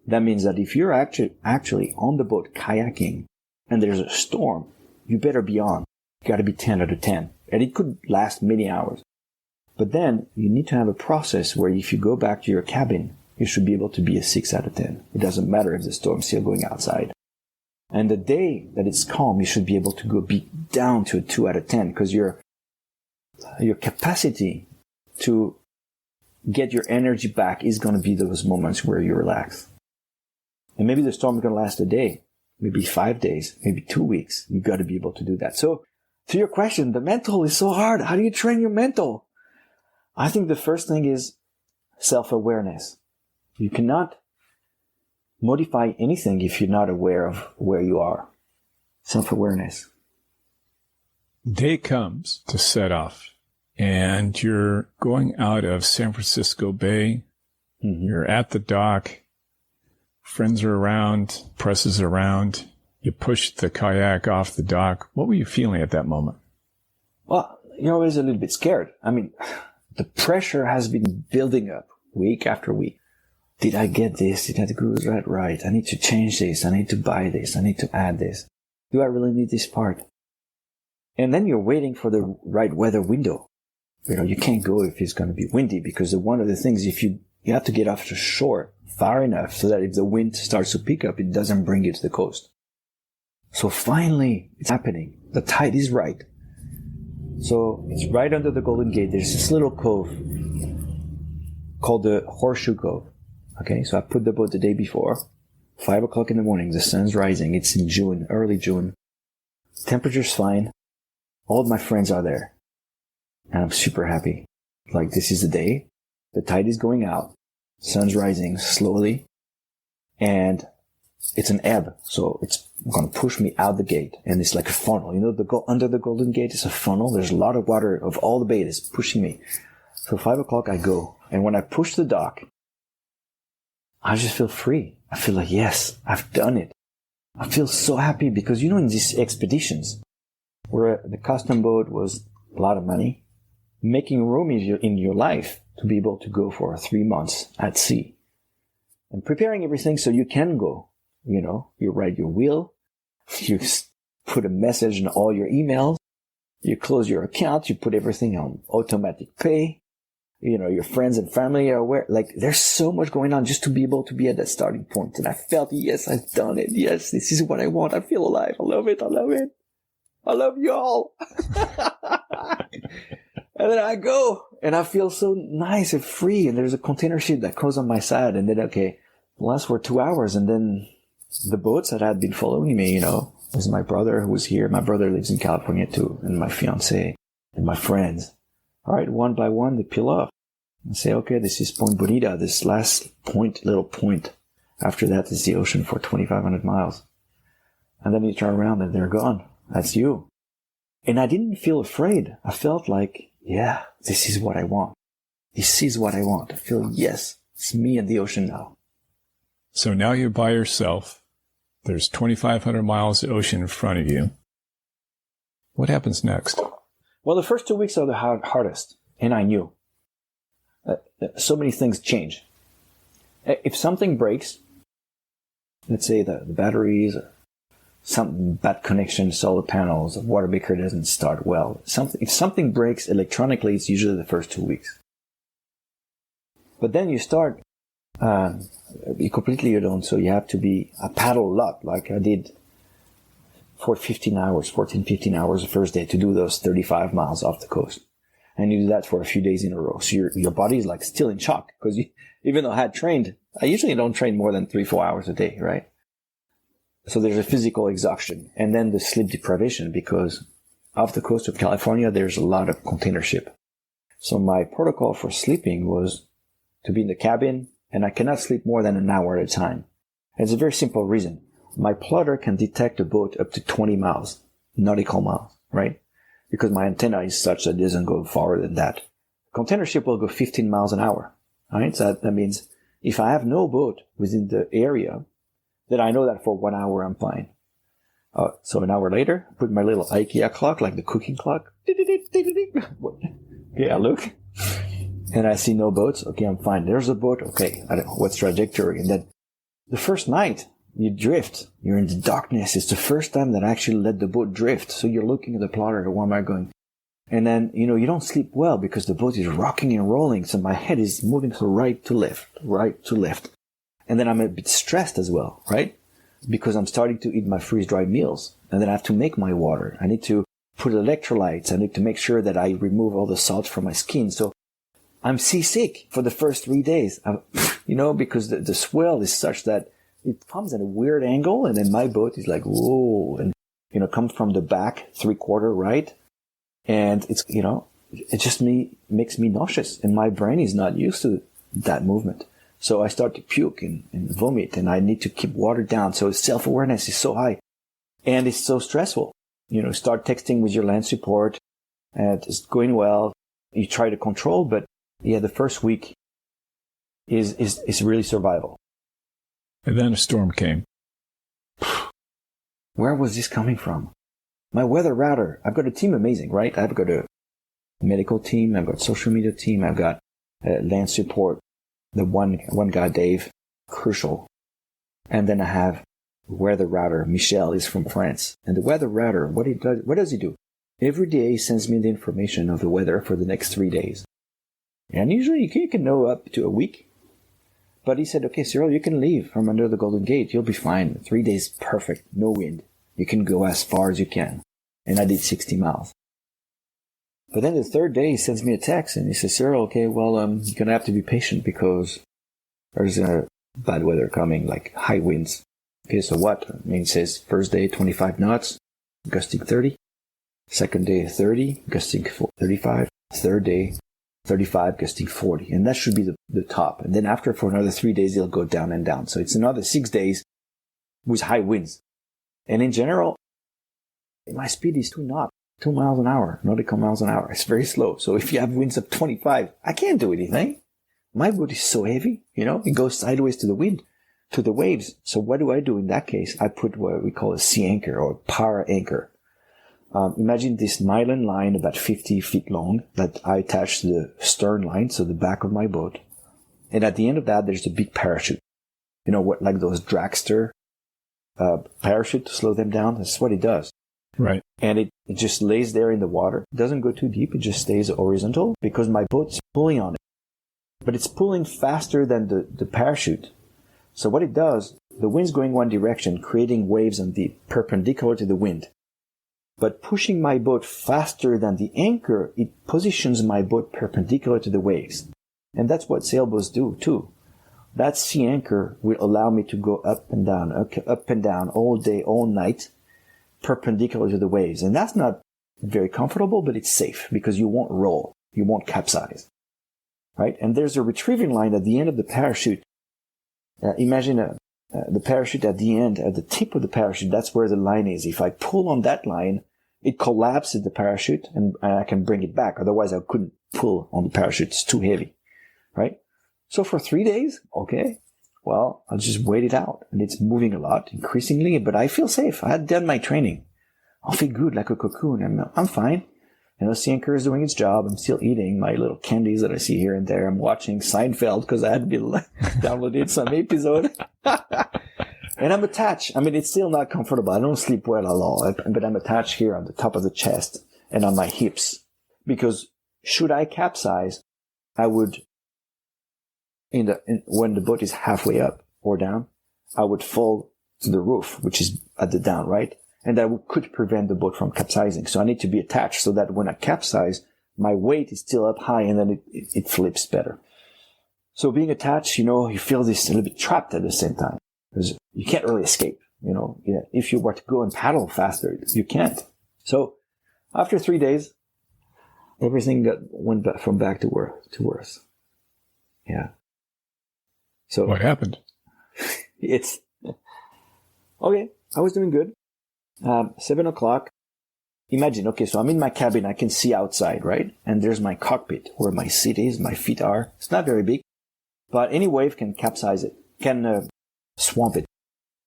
That means that if you're actually on the boat kayaking and there's a storm, you better be on. You got to be 10 out of 10. And it could last many hours. But then you need to have a process where if you go back to your cabin, you should be able to be a 6 out of 10. It doesn't matter if the storm's still going outside. And the day that it's calm, you should be able to be down to a 2 out of 10 because your capacity to get your energy back is going to be those moments where you relax. And maybe the storm is going to last a day, maybe 5 days, maybe 2 weeks. You got to be able to do that. So to your question, the mental is so hard. How do you train your mental? I think the first thing is self-awareness. You cannot modify anything if you're not aware of where you are. Self-awareness. Day comes to set off, and you're going out of San Francisco Bay. Mm-hmm. You're at the dock. Friends are around, press is around. You push the kayak off the dock. What were you feeling at that moment? Well, you're always a little bit scared. I mean, the pressure has been building up week after week. Did I get this? Did I do that right? I need to change this. I need to buy this. I need to add this. Do I really need this part? And then you're waiting for the right weather window. You can't go if it's going to be windy because one of the things, if you have to get off the shore far enough so that if the wind starts to pick up, it doesn't bring you to the coast. So finally, it's happening. The tide is right. So it's right under the Golden Gate. There's this little cove called the Horseshoe Cove. Okay, so I put the boat the day before, 5 o'clock in the morning. The sun's rising. It's in June, early June. Temperature's fine. All of my friends are there. And I'm super happy. Like, this is the day. The tide is going out. Sun's rising slowly. And it's an ebb. So it's going to push me out the gate. And it's like a funnel. Under the Golden Gate is a funnel. There's a lot of water of all the bay that's pushing me. So 5 o'clock I go. And when I push the dock, I just feel free. I feel like, yes, I've done it. I feel so happy because, in these expeditions where the custom boat was a lot of money, making room in your life to be able to go for 3 months at sea and preparing everything so you can go. You write your will, you put a message in all your emails, you close your account, you put everything on automatic pay. Your friends and family are aware. Like, there's so much going on just to be able to be at that starting point. And I felt, yes, I've done it. Yes, this is what I want. I feel alive. I love it. I love you all. And then I go, and I feel so nice and free, and there's a container ship that goes on my side, and then, okay, lasts for 2 hours, and then the boats that had been following me, was my brother who was here. My brother lives in California too, and my fiance, and my friends. All right, one by one, they peel off and say, okay, this is Point Bonita, this last little point. After that is the ocean for 2,500 miles. And then you turn around and they're gone. That's you. And I didn't feel afraid. I felt like, yeah, this is what I want. This is what I want. I feel, yes, it's me and the ocean now. So now you're by yourself. There's 2,500 miles of ocean in front of you. What happens next? Well, the first 2 weeks are the hardest. And I knew. So many things change. If something breaks, let's say the batteries, or some bad connection, solar panels, the water maker doesn't start well. If something breaks electronically, it's usually the first 2 weeks. But then you start, you're completely alone, so you have to I paddle a lot, like I did for 15 hours the first day to do those 35 miles off the coast. And you do that for a few days in a row. So your body's like still in shock, because even though I had trained, I usually don't train more than 3-4 hours a day, right? So there's a physical exhaustion, and then the sleep deprivation, because off the coast of California, there's a lot of container ship. So my protocol for sleeping was to be in the cabin, and I cannot sleep more than an hour at a time. And it's a very simple reason. My plotter can detect a boat up to 20 miles, nautical miles, right? Because my antenna is such that it doesn't go farther than that. Container ship will go 15 miles an hour, right? So that means if I have no boat within the area, then I know that for 1 hour I'm fine. So an hour later, I put my little IKEA clock, like the cooking clock. Okay, I look, and I see no boats. Okay, I'm fine. There's a boat. Okay, I don't know what's trajectory. And then the first night, you drift. You're in the darkness. It's the first time that I actually let the boat drift. So you're looking at the plotter. Where am I going? And then, you don't sleep well because the boat is rocking and rolling. So my head is moving from right to left. And then I'm a bit stressed as well, right? Because I'm starting to eat my freeze-dried meals. And then I have to make my water. I need to put electrolytes. I need to make sure that I remove all the salt from my skin. So I'm seasick for the first 3 days, because the swell is such that it comes at a weird angle. And then my boat is like, whoa, and, comes from the back 3/4 right. And it's, it just makes me nauseous, and my brain is not used to that movement. So I start to puke and vomit, and I need to keep water down. So self-awareness is so high, and it's so stressful. Start texting with your land support, and it's going well. You try to control, but yeah, the first week is really survival. And then a storm came. Where was this coming from? My weather router. I've got a team amazing, right? I've got a medical team. I've got social media team. I've got land support. The one guy, Dave, crucial. And then I have weather router. Michel is from France. And the weather router, what does he do? Every day he sends me the information of the weather for the next 3 days. And usually you can know up to a week. But he said, okay, Cyril, you can leave from under the Golden Gate. You'll be fine. 3 days, perfect. No wind. You can go as far as you can. And I did 60 miles. But then the third day, he sends me a text and he says, Cyril, okay, well, you're going to have to be patient because there's bad weather coming, like high winds. Okay, so what? I mean, it says first day, 25 knots, gusting 30. Second day, 30, gusting 35. Third day, 35, gusting 40. And that should be the top. And then after, for another 3 days, it'll go down and down. So it's another 6 days with high winds. And in general, my speed is 2 knots. 2 miles an hour, nautical miles an hour. It's very slow. So if you have winds of 25, I can't do anything. My boat is so heavy, it goes sideways to the wind, to the waves. So what do I do in that case? I put what we call a sea anchor or power anchor. Imagine this nylon line about 50 feet long that I attach to the stern line, so the back of my boat. And at the end of that, there's a big parachute. Like those dragster parachute to slow them down? That's what it does. Right. And it just lays there in the water. It doesn't go too deep. It just stays horizontal because my boat's pulling on it. But it's pulling faster than the parachute. So what it does, the wind's going one direction, creating waves on the perpendicular to the wind. but pushing my boat faster than the anchor, it positions my boat perpendicular to the waves. And that's what sailboats do too. That sea anchor will allow me to go up and down all day, all night, perpendicular to the waves. And that's not very comfortable, but it's safe because you won't roll. You won't capsize. Right? And there's a retrieving line at the end of the parachute. Imagine the parachute at the end, at the tip of the parachute, that's where the line is. If I pull on that line, it collapses the parachute and I can bring it back. Otherwise, I couldn't pull on the parachute. It's too heavy. Right? So for 3 days, okay, well, I'll just wait it out. And it's moving a lot, increasingly, but I feel safe. I had done my training. I feel good, like a cocoon. I'm fine. You know, sea anchor is doing its job. I'm still eating my little candies that I see here and there. I'm watching Seinfeld because I had downloaded some episode. And I'm attached. I mean, it's still not comfortable. I don't sleep well at all, but I'm attached here on the top of the chest and on my hips. Because should I capsize, I would, when the boat is halfway up or down, I would fall to the roof, which is at the down, right? And that could prevent the boat from capsizing. So I need to be attached so that when I capsize, my weight is still up high and then it flips better. So being attached, you feel this a little bit trapped at the same time. Because you can't really escape, If you were to go and paddle faster, you can't. So after 3 days, everything went back from back to worse. Yeah. So what happened? It's okay. I was doing good. 7 o'clock. Imagine, okay, so I'm in my cabin. I can see outside, right? And there's my cockpit where my seat is, my feet are. It's not very big, but any wave can capsize it, can swamp it.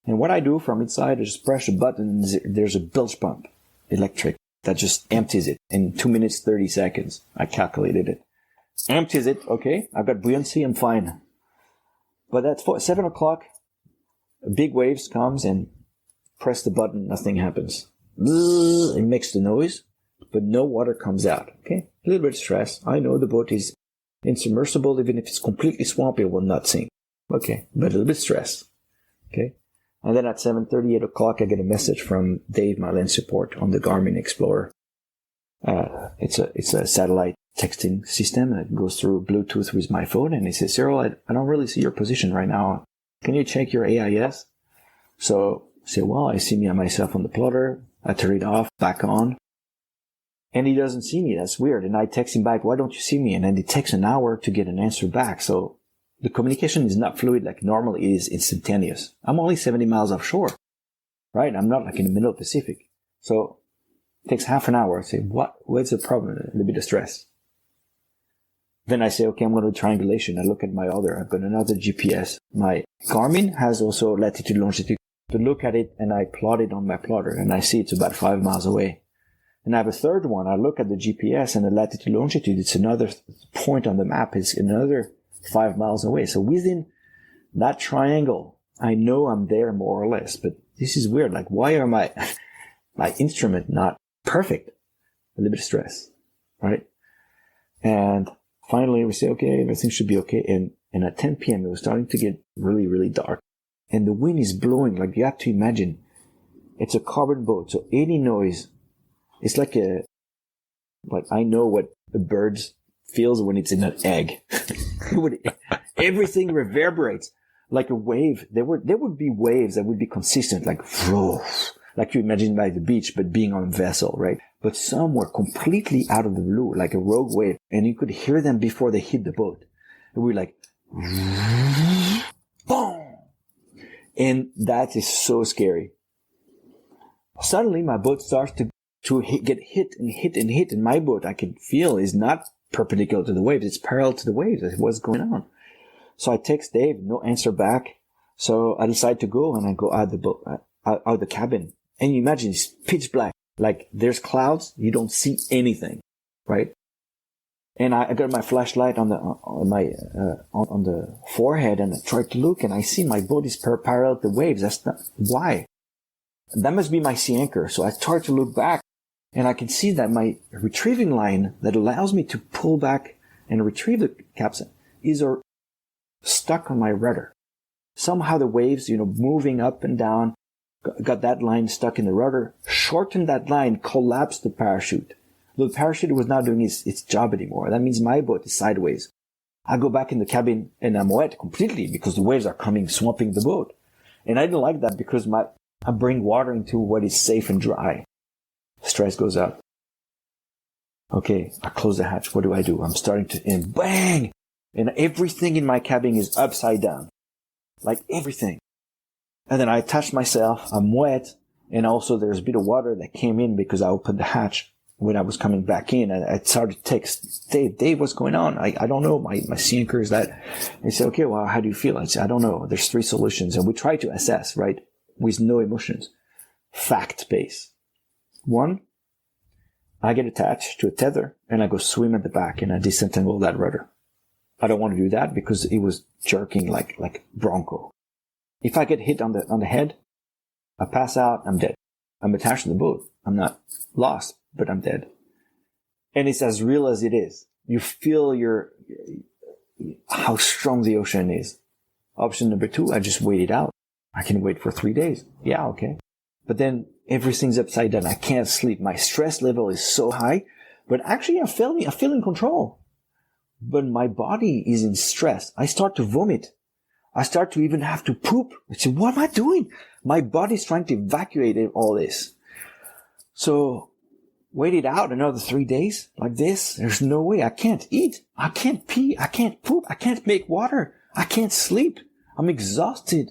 And what I do from inside is just press a button. There's a bilge pump, electric, that just empties it in 2 minutes, 30 seconds. I calculated it. Empties it. Okay. I've got buoyancy. I'm fine. But at 7 o'clock, a big waves comes and press the button. Nothing happens. It makes the noise, but no water comes out. Okay. A little bit of stress. I know the boat is insubmersible. Even if it's completely swampy, it will not sink. Okay. But a little bit of stress. Okay. And then at 7:30, 8 o'clock, I get a message from Dave, my land support on the Garmin Explorer. It's a satellite texting system that goes through Bluetooth with my phone. And he says, Cyril, I don't really see your position right now. Can you check your AIS? So I say, well, I see me and myself on the plotter. I turn it off, back on. And he doesn't see me. That's weird. And I text him back, why don't you see me? And then it takes an hour to get an answer back. So the communication is not fluid like normally it is instantaneous. I'm only 70 miles offshore, right? I'm not like in the middle of the Pacific. So it takes half an hour. I say, what's the problem? A little bit of stress. Then I say, okay, I'm going to do triangulation. I look at I've got another GPS. My Garmin has also latitude, longitude. To look at it and I plot it on my plotter and I see it's about 5 miles away. And I have a third one. I look at the GPS and the latitude, longitude. It's another point on the map. It's another 5 miles away. So within that triangle, I know I'm there more or less, but this is weird. Like, why are my instrument not perfect? A little bit of stress, right? And finally we say, okay, everything should be okay. And at 10 p.m. it was starting to get really, really dark. And the wind is blowing, like you have to imagine. It's a carbon boat, so any noise, it's like I know what a bird feels when it's in an egg. Everything reverberates like a wave. There would be waves that would be consistent, like you imagine by the beach, but being on a vessel, right? But some were completely out of the blue, like a rogue wave, and you could hear them before they hit the boat. And we're like, boom! And that is so scary. Suddenly, my boat starts to get hit, and my boat, I can feel, is not perpendicular to the waves. It's parallel to the waves. What's going on? So I text Dave, no answer back. So I decide to go, and I go out the cabin. And you imagine it's pitch black. Like there's clouds, you don't see anything, right? And I got my flashlight on the forehead, and I try to look, and I see my boat is parallel to the waves. That's not why. That must be my sea anchor. So I start to look back, and I can see that my retrieving line that allows me to pull back and retrieve the capstan is stuck on my rudder. Somehow the waves, moving up and down, got that line stuck in the rudder, shortened that line, collapsed the parachute. The parachute was not doing its job anymore. That means my boat is sideways. I go back in the cabin and I'm wet completely because the waves are coming, swamping the boat. And I didn't like that because I bring water into what is safe and dry. Stress goes up. Okay, I close the hatch. What do? I'm starting to, and bang! And everything in my cabin is upside down. Like everything. And then I touch myself. I'm wet. And also there's a bit of water that came in because I opened the hatch when I was coming back in. And I started to text Dave, what's going on? I don't know. My sea anchor is that. They said, okay, well, how do you feel? I said, I don't know. There's 3 solutions. And we try to assess, right? With no emotions. Fact-based. 1, I get attached to a tether and I go swim at the back and I disentangle that rudder. I don't want to do that because it was jerking like Bronco. If I get hit on the head, I pass out, I'm dead. I'm attached to the boat. I'm not lost, but I'm dead. And it's as real as it is. You feel how strong the ocean is. Option number 2, I just wait it out. I can wait for 3 days. Yeah, okay. But then everything's upside down. I can't sleep. My stress level is so high, but actually I feel in control. But my body is in stress. I start to vomit. I start to even have to poop. I say, what am I doing? My body's trying to evacuate all this. So wait it out another 3 days like this. There's no way. I can't eat. I can't pee. I can't poop. I can't make water. I can't sleep. I'm exhausted.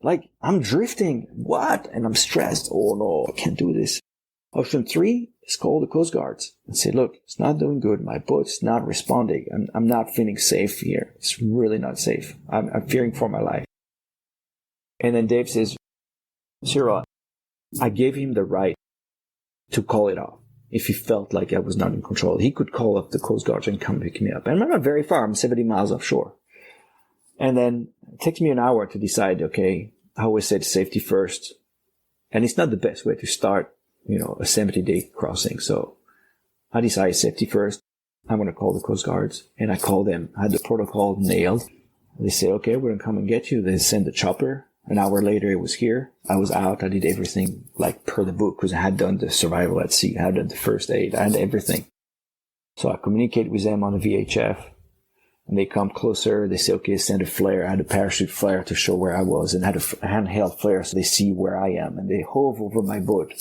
Like I'm drifting. What? And I'm stressed. Oh no, I can't do this. Option 3 is call the Coast Guards and say, look, it's not doing good. My boat's not responding. I'm not feeling safe here. It's really not safe. I'm fearing for my life. And then Dave says, Cyril, I gave him the right to call it off. If he felt like I was not in control, he could call up the Coast Guards and come pick me up. And I'm not very far. I'm 70 miles offshore. And then it takes me an hour to decide, okay, I always said safety first. And it's not the best way to start, a 70-day crossing. So I decided safety first. I'm going to call the Coast Guards. And I called them. I had the protocol nailed. They say, okay, we're going to come and get you. They send the chopper. An hour later, it was here. I was out. I did everything like per the book because I had done the survival at sea. I had done the first aid. I had everything. So I communicate with them on the VHF. And they come closer. They say, okay, send a flare. I had a parachute flare to show where I was and had a handheld flare so they see where I am. And they hove over my boat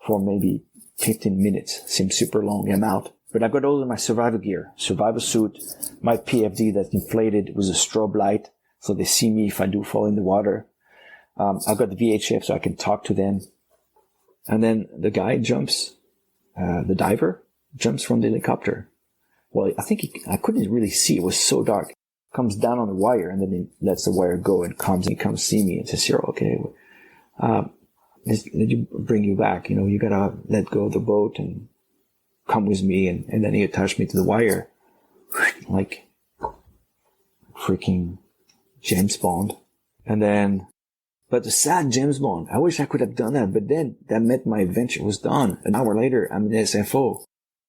for maybe 15 minutes. Seems super long. I'm out. But I got all of my survival gear, survival suit, my PFD that's inflated with a strobe light so they see me if I do fall in the water. I got the VHF so I can talk to them. And then the guy jumps, the diver jumps from the helicopter. Well, I think I couldn't really see. It was so dark. Comes down on the wire and then he lets the wire go and comes see me and says, Cyril, okay, let you bring you back. You gotta let go of the boat and come with me. And then he attached me to the wire like freaking James Bond. And then, but the sad James Bond, I wish I could have done that, but then that meant my adventure was done. An hour later, I'm in SFO,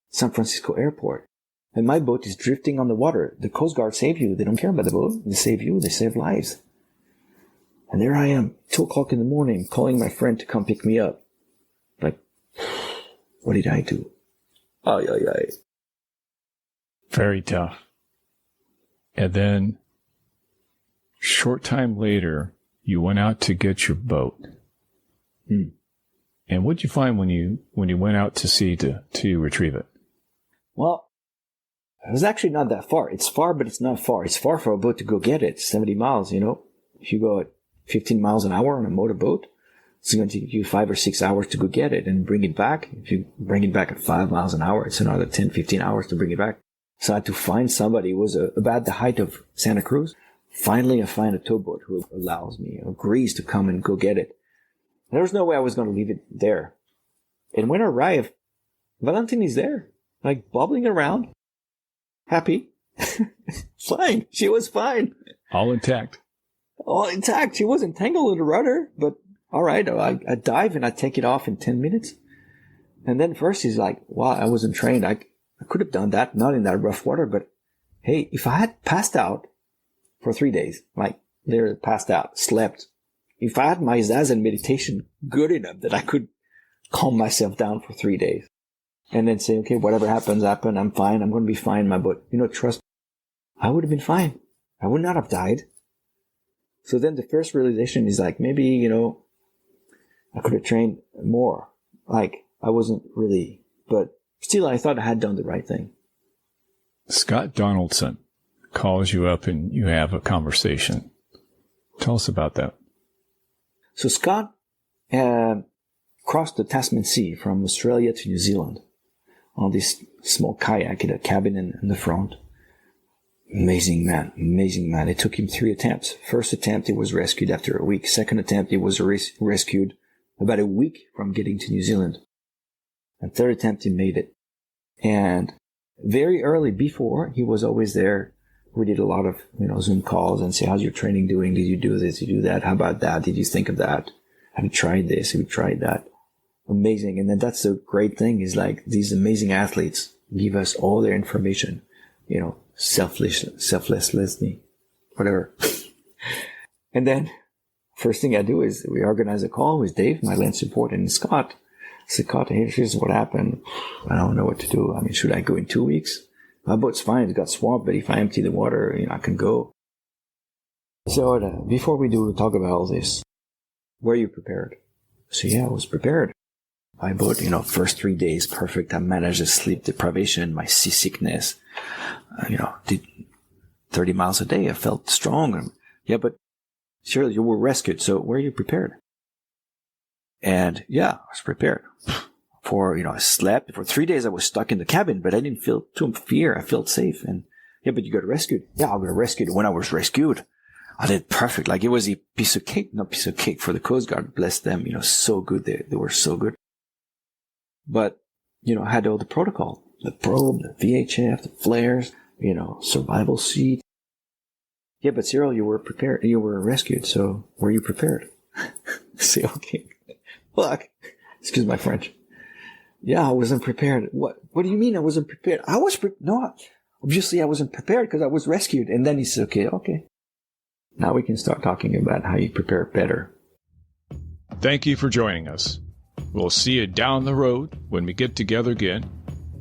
San Francisco Airport. And my boat is drifting on the water. The Coast Guard save you. They don't care about the boat. They save you. They save lives. And there I am, 2:00 in the morning, calling my friend to come pick me up. Like, what did I do? Ay, ay, ay. Very tough. And then, short time later, you went out to get your boat. And what'd you find when you went out to sea to retrieve it? Well, it was actually not that far. It's far, but it's not far. It's far for a boat to go get it. 70 miles, If you go at 15 miles an hour on a motorboat, it's going to take you 5 or 6 hours to go get it and bring it back. If you bring it back at 5 miles an hour, it's another 10, 15 hours to bring it back. So I had to find somebody who was about the height of Santa Cruz. Finally, I find a towboat who allows me, agrees to come and go get it. There was no way I was going to leave it there. And when I arrived, Valentine is there, like bubbling around. Happy. Fine. She was fine. All intact. All intact. She was entangled in the rudder, but all right. I dive and I take it off in 10 minutes. And then first he's like, wow, I wasn't trained. I could have done that, not in that rough water, but hey, if I had passed out for 3 days, like literally passed out, slept, if I had my Zazen meditation good enough that I could calm myself down for 3 days and then say, okay, whatever happens, I'm fine. I'm going to be fine. But, trust, I would have been fine. I would not have died. So then the first realization is like, maybe, I could have trained more. Like, I wasn't really, but still, I thought I had done the right thing. Scott Donaldson calls you up and you have a conversation. Tell us about that. So Scott crossed the Tasman Sea from Australia to New Zealand on this small kayak in a cabin in the front. Amazing man. It took him 3 attempts. First attempt, he was rescued after a week. Second attempt, he was rescued about a week from getting to New Zealand. And third attempt, he made it. And very early before, he was always there. We did a lot of, Zoom calls and say, how's your training doing? Did you do this? Did you do that? How about that? Did you think of that? Have you tried this? Have you tried that? Amazing. And then that's the great thing is like these amazing athletes give us all their information, selflessly, whatever. And then first thing I do is we organize a call with Dave, my land support, and Scott. Scott, hey, here's what happened. I don't know what to do. I mean, should I go in 2 weeks? My boat's fine. It got swamped, but if I empty the water, I can go. So before we talk about all this, were you prepared? So yeah, I was prepared. My boat, first 3 days, perfect. I managed the sleep deprivation, my seasickness, did 30 miles a day. I felt strong. Yeah, but Cyril, you were rescued. So were you prepared? And yeah, I was prepared. I slept. For 3 days I was stuck in the cabin, but I didn't feel too fear. I felt safe. And yeah, but you got rescued. Yeah, I got rescued. When I was rescued, I did perfect. Like it was a piece of cake for the Coast Guard. Bless them. So good. They were so good. But, I had all the protocol, the probe, the VHF, the flares, survival seat. Yeah, but Cyril, you were prepared. You were rescued. So were you prepared? Say, okay. Fuck. Excuse my French. Yeah, I wasn't prepared. What do you mean I wasn't prepared? No, obviously I wasn't prepared because I was rescued. And then he said, okay. Now we can start talking about how you prepare better. Thank you for joining us. We'll see you down the road when we get together again,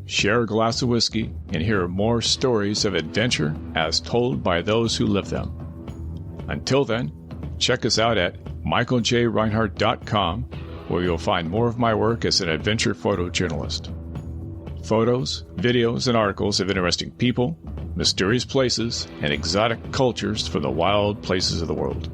share a glass of whiskey, and hear more stories of adventure as told by those who live them. Until then, check us out at michaeljreinhart.com, where you'll find more of my work as an adventure photojournalist. Photos, videos, and articles of interesting people, mysterious places, and exotic cultures from the wild places of the world.